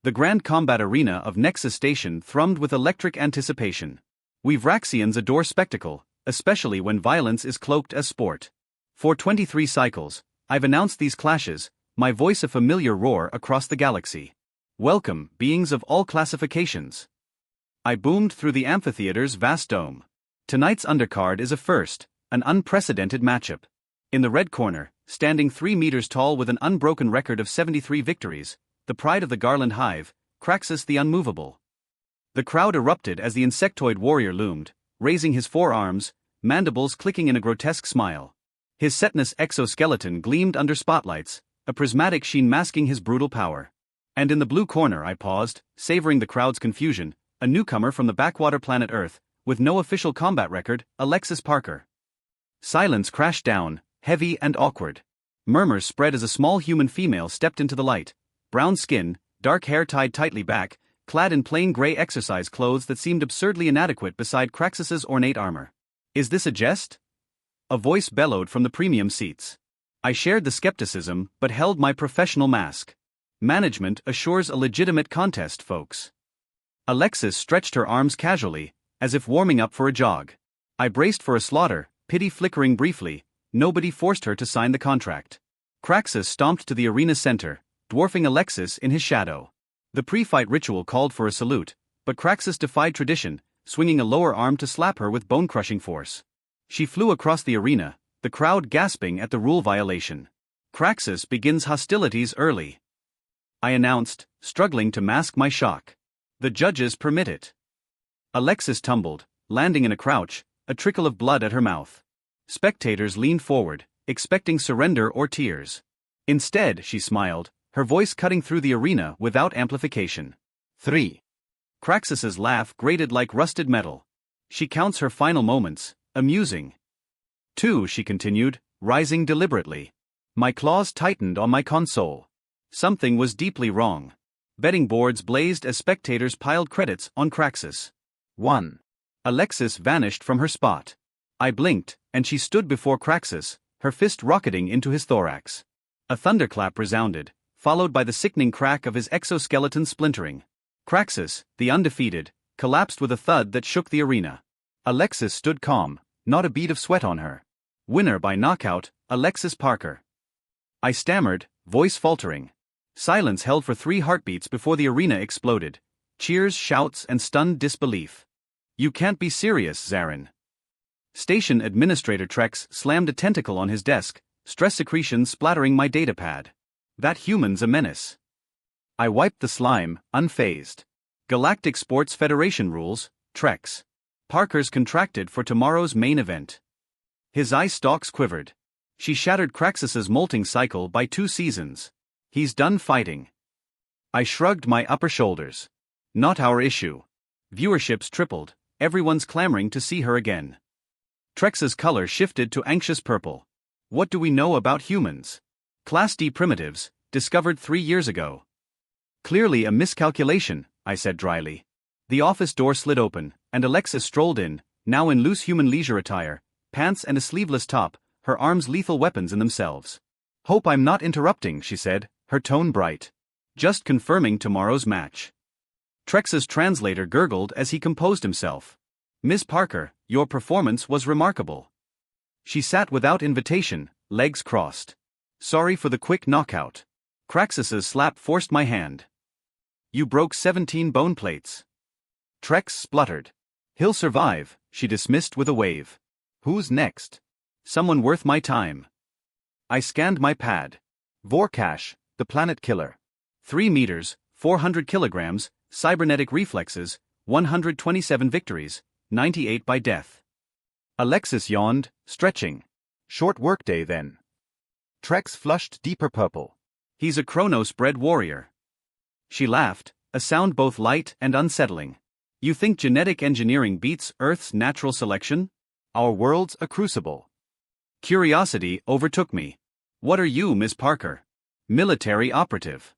The grand combat arena of Nexus Station thrummed with electric anticipation. We Vraxians adore spectacle, especially when violence is cloaked as sport. For 23 cycles, I've announced these clashes, my voice a familiar roar across the galaxy. Welcome, beings of all classifications. I boomed through the amphitheater's vast dome. Tonight's undercard is a first, an unprecedented matchup. In the red corner, standing 3 meters tall with an unbroken record of 73 victories, the pride of the Garland Hive, Craxus the Unmovable. The crowd erupted as the insectoid warrior loomed, raising his forearms, mandibles clicking in a grotesque smile. His Setnus exoskeleton gleamed under spotlights, a prismatic sheen masking his brutal power. And in the blue corner I paused, savoring the crowd's confusion, a newcomer from the backwater planet Earth, with no official combat record, Alexis Parker. Silence crashed down, heavy and awkward. Murmurs spread as a small human female stepped into the light. Brown skin, dark hair tied tightly back, clad in plain gray exercise clothes that seemed absurdly inadequate beside Craxus's ornate armor. Is this a jest? A voice bellowed from the premium seats. I shared the skepticism, but held my professional mask. Management assures a legitimate contest, folks. Alexis stretched her arms casually, as if warming up for a jog. I braced for a slaughter, pity flickering briefly. Nobody forced her to sign the contract. Craxus stomped to the arena center, dwarfing Alexis in his shadow. The pre-fight ritual called for a salute, but Craxus defied tradition, swinging a lower arm to slap her with bone-crushing force. She flew across the arena, the crowd gasping at the rule violation. Craxus begins hostilities early. I announced, struggling to mask my shock. The judges permit it. Alexis tumbled, landing in a crouch, a trickle of blood at her mouth. Spectators leaned forward, expecting surrender or tears. Instead, she smiled, her voice cutting through the arena without amplification. 3. Craxus's laugh grated like rusted metal. She counts her final moments, amusing. 2, she continued, rising deliberately. My claws tightened on my console. Something was deeply wrong. Betting boards blazed as spectators piled credits on Craxus. 1. Alexis vanished from her spot. I blinked, and she stood before Craxus, her fist rocketing into his thorax. A thunderclap resounded, followed by the sickening crack of his exoskeleton splintering. Craxus, the undefeated, collapsed with a thud that shook the arena. Alexis stood calm, not a bead of sweat on her. Winner by knockout, Alexis Parker. I stammered, voice faltering. Silence held for 3 heartbeats before the arena exploded. Cheers, shouts, and stunned disbelief. You can't be serious, Zarin. Station Administrator Trex slammed a tentacle on his desk, stress secretion splattering my datapad. That human's a menace. I wiped the slime, unfazed. Galactic Sports Federation rules, Trex. Parker's contracted for tomorrow's main event. His eye stalks quivered. She shattered Craxus's molting cycle by 2 seasons. He's done fighting. I shrugged my upper shoulders. Not our issue. Viewerships tripled, everyone's clamoring to see her again. Trex's color shifted to anxious purple. What do we know about humans? Class D primitives, discovered 3 years ago. Clearly a miscalculation, I said dryly. The office door slid open, and Alexis strolled in, now in loose human leisure attire, pants and a sleeveless top, her arms lethal weapons in themselves. Hope I'm not interrupting, she said, her tone bright. Just confirming tomorrow's match. Trex's translator gurgled as he composed himself. Miss Parker, your performance was remarkable. She sat without invitation, legs crossed. Sorry for the quick knockout. Craxus's slap forced my hand. You broke 17 bone plates. Trex spluttered. He'll survive, she dismissed with a wave. Who's next? Someone worth my time. I scanned my pad. Vorkash, the planet killer. 3 meters, 400 kilograms, cybernetic reflexes, 127 victories, 98 by death. Alexis yawned, stretching. Short workday then. Trex flushed deeper purple. He's a Chronos-bred warrior. She laughed, a sound both light and unsettling. You think genetic engineering beats Earth's natural selection? Our world's a crucible. Curiosity overtook me. What are you, Miss Parker? Military operative.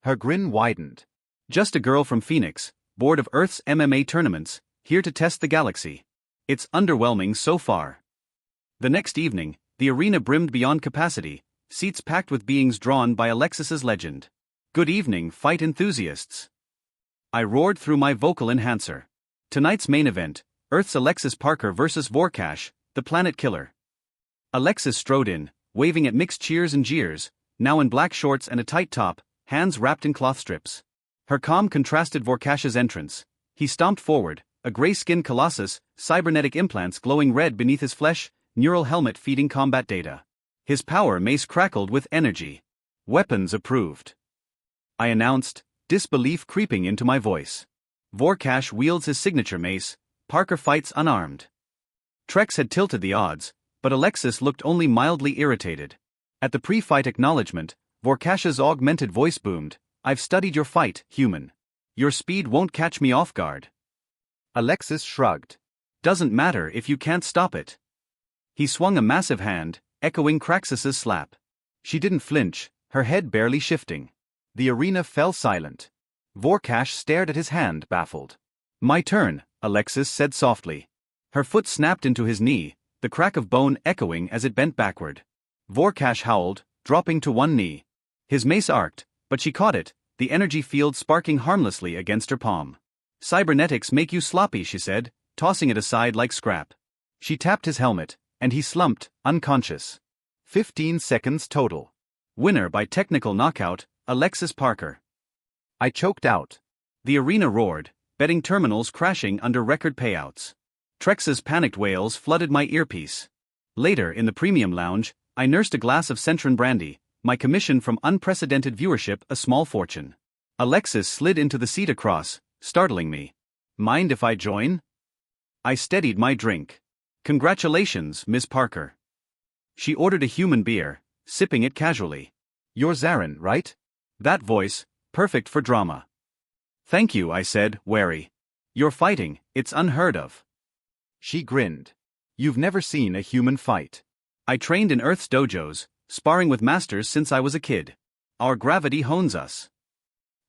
Her grin widened. Just a girl from Phoenix, bored of Earth's MMA tournaments, here to test the galaxy. It's underwhelming so far. The next evening, the arena brimmed beyond capacity, seats packed with beings drawn by Alexis's legend. Good evening, fight enthusiasts. I roared through my vocal enhancer. Tonight's main event, Earth's Alexis Parker vs. Vorkash, the planet killer. Alexis strode in, waving at mixed cheers and jeers, now in black shorts and a tight top, hands wrapped in cloth strips. Her calm contrasted Vorkash's entrance. He stomped forward, a gray-skinned colossus, cybernetic implants glowing red beneath his flesh, neural helmet feeding combat data. His power mace crackled with energy. Weapons approved. I announced, disbelief creeping into my voice. Vorkash wields his signature mace, Parker fights unarmed. Trex had tilted the odds, but Alexis looked only mildly irritated. At the pre-fight acknowledgement, Vorkash's augmented voice boomed, "I've studied your fight, human. Your speed won't catch me off guard." Alexis shrugged. "Doesn't matter if you can't stop it." He swung a massive hand, echoing Kraxus's slap. She didn't flinch, her head barely shifting. The arena fell silent. Vorkash stared at his hand, baffled. "My turn," Alexis said softly. Her foot snapped into his knee, the crack of bone echoing as it bent backward. Vorkash howled, dropping to one knee. His mace arced, but she caught it, the energy field sparking harmlessly against her palm. "Cybernetics make you sloppy," she said, tossing it aside like scrap. She tapped his helmet, and he slumped, unconscious. 15 seconds total. Winner by technical knockout, Alexis Parker. I choked out. The arena roared, betting terminals crashing under record payouts. Trex's panicked wails flooded my earpiece. Later in the premium lounge, I nursed a glass of Centron brandy, my commission from unprecedented viewership a small fortune. Alexis slid into the seat across, startling me. "Mind if I join?" I steadied my drink. "Congratulations, Miss Parker." She ordered a human beer, sipping it casually. "You're Zarin, right?" That voice, perfect for drama. "Thank you," I said, wary. "You're fighting, it's unheard of." She grinned. "You've never seen a human fight." "I trained in Earth's dojos, sparring with masters since I was a kid. Our gravity hones us."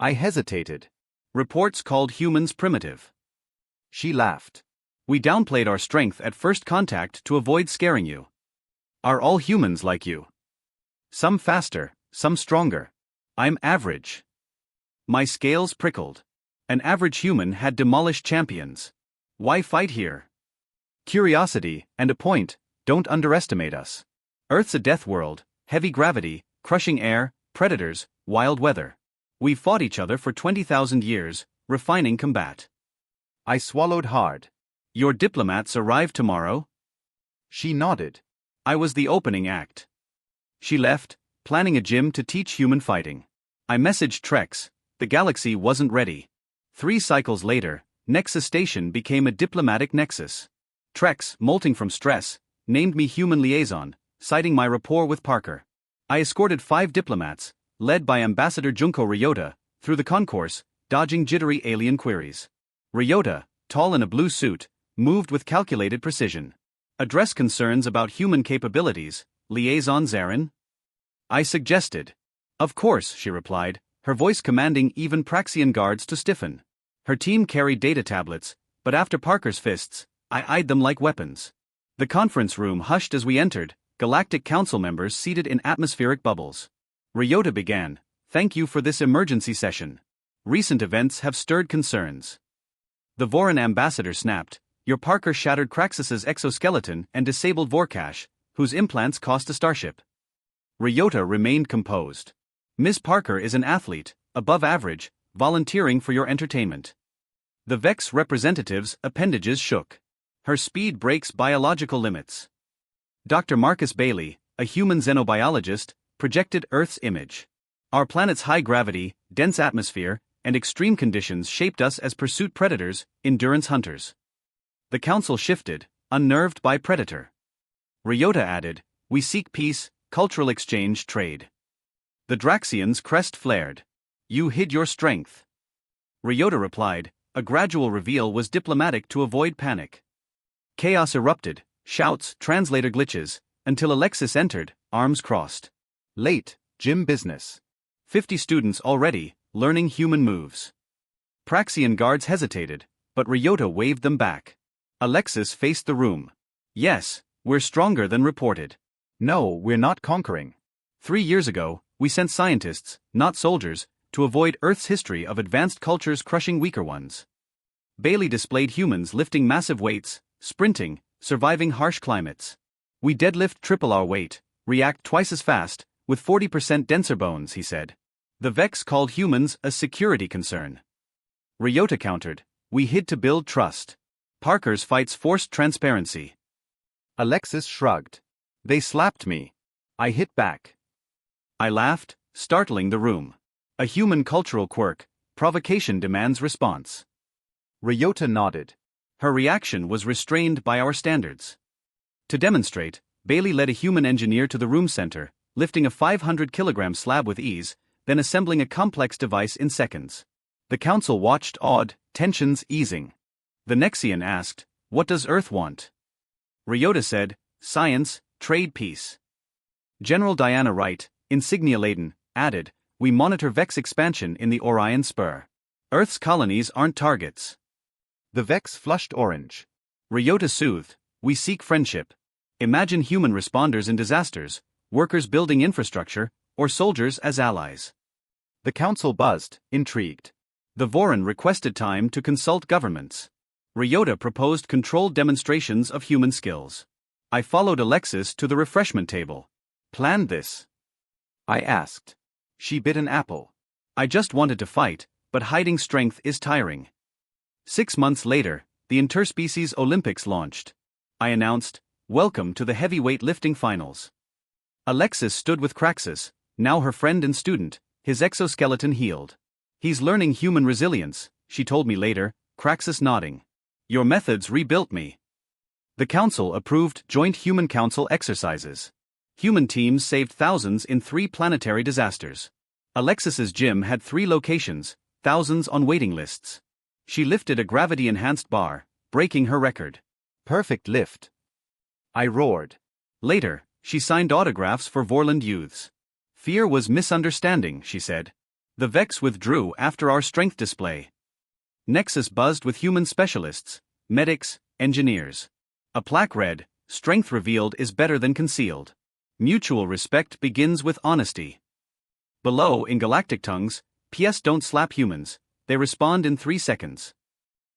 I hesitated. "Reports called humans primitive." She laughed. "We downplayed our strength at first contact to avoid scaring you. Are all humans like you? Some faster, some stronger. I'm average." My scales prickled. An average human had demolished champions. Why fight here? "Curiosity, and a point, don't underestimate us. Earth's a death world, heavy gravity, crushing air, predators, wild weather. We've fought each other for 20,000 years, refining combat." I swallowed hard. "Your diplomats arrive tomorrow?" She nodded. I was the opening act. She left, planning a gym to teach human fighting. I messaged Trex, the galaxy wasn't ready. 3 cycles later, Nexus Station became a diplomatic nexus. Trex, molting from stress, named me human liaison, citing my rapport with Parker. I escorted 5 diplomats, led by Ambassador Junko Ryota, through the concourse, dodging jittery alien queries. Ryota, tall in a blue suit, moved with calculated precision. "Address concerns about human capabilities, Liaison Zarin?" I suggested. "Of course," she replied, her voice commanding even Praxian guards to stiffen. Her team carried data tablets, but after Parker's fists, I eyed them like weapons. The conference room hushed as we entered, Galactic Council members seated in atmospheric bubbles. Ryota began, "Thank you for this emergency session. Recent events have stirred concerns." The Voran ambassador snapped, "Your Parker shattered Kraxus's exoskeleton and disabled Vorkash, whose implants cost a starship." Ryota remained composed. "Ms. Parker is an athlete, above average, volunteering for your entertainment." The Vex representative's appendages shook. "Her speed breaks biological limits." Dr. Marcus Bailey, a human xenobiologist, projected Earth's image. "Our planet's high gravity, dense atmosphere, and extreme conditions shaped us as pursuit predators, endurance hunters." The council shifted, unnerved by predator. Ryota added, "We seek peace, cultural exchange, trade." The Draxian's crest flared. "You hid your strength." Ryota replied, "A gradual reveal was diplomatic to avoid panic." Chaos erupted, shouts, translator glitches, until Alexis entered, arms crossed. Late, gym business. 50 students already, learning human moves. Praxian guards hesitated, but Ryota waved them back. Alexis faced the room. "Yes, we're stronger than reported." "No, we're not conquering. 3 years ago, we sent scientists, not soldiers, to avoid Earth's history of advanced cultures crushing weaker ones. Bailey displayed humans lifting massive weights, sprinting, surviving harsh climates. We deadlift triple our weight, react twice as fast, with 40% denser bones, he said. The Vex called humans a security concern. Ryota countered, we hid to build trust. Parker's fights forced transparency. Alexis shrugged. They slapped me. I hit back. I laughed, startling the room. A human cultural quirk, provocation demands response. Ryota nodded. Her reaction was restrained by our standards. To demonstrate, Bailey led a human engineer to the room center, lifting a 500-kilogram slab with ease, then assembling a complex device in seconds. The council watched awed, tensions easing. The Nexian asked, what does Earth want? Ryota said, science, trade, peace. General Diana Wright, insignia-laden, added, we monitor Vex expansion in the Orion Spur. Earth's colonies aren't targets. The Vex flushed orange. Ryota soothed, we seek friendship. Imagine human responders in disasters, workers building infrastructure, or soldiers as allies. The council buzzed, intrigued. The Voron requested time to consult governments. Ryota proposed controlled demonstrations of human skills. I followed Alexis to the refreshment table. Planned this? I asked. She bit an apple. I just wanted to fight, but hiding strength is tiring. 6 months later, the Interspecies Olympics launched. I announced, welcome to the heavyweight lifting finals. Alexis stood with Craxus, now her friend and student, his exoskeleton healed. He's learning human resilience, she told me later, Craxus nodding. Your methods rebuilt me. The council approved joint human council exercises. Human teams saved thousands in 3 planetary disasters. Alexis's gym had 3 locations, thousands on waiting lists. She lifted a gravity-enhanced bar, breaking her record. Perfect lift. I roared. Later, she signed autographs for Vorland youths. Fear was misunderstanding, she said. The Vex withdrew after our strength display. Nexus buzzed with human specialists, medics, engineers. A plaque read, strength revealed is better than concealed. Mutual respect begins with honesty. Below, in galactic tongues, PS don't slap humans, they respond in 3 seconds.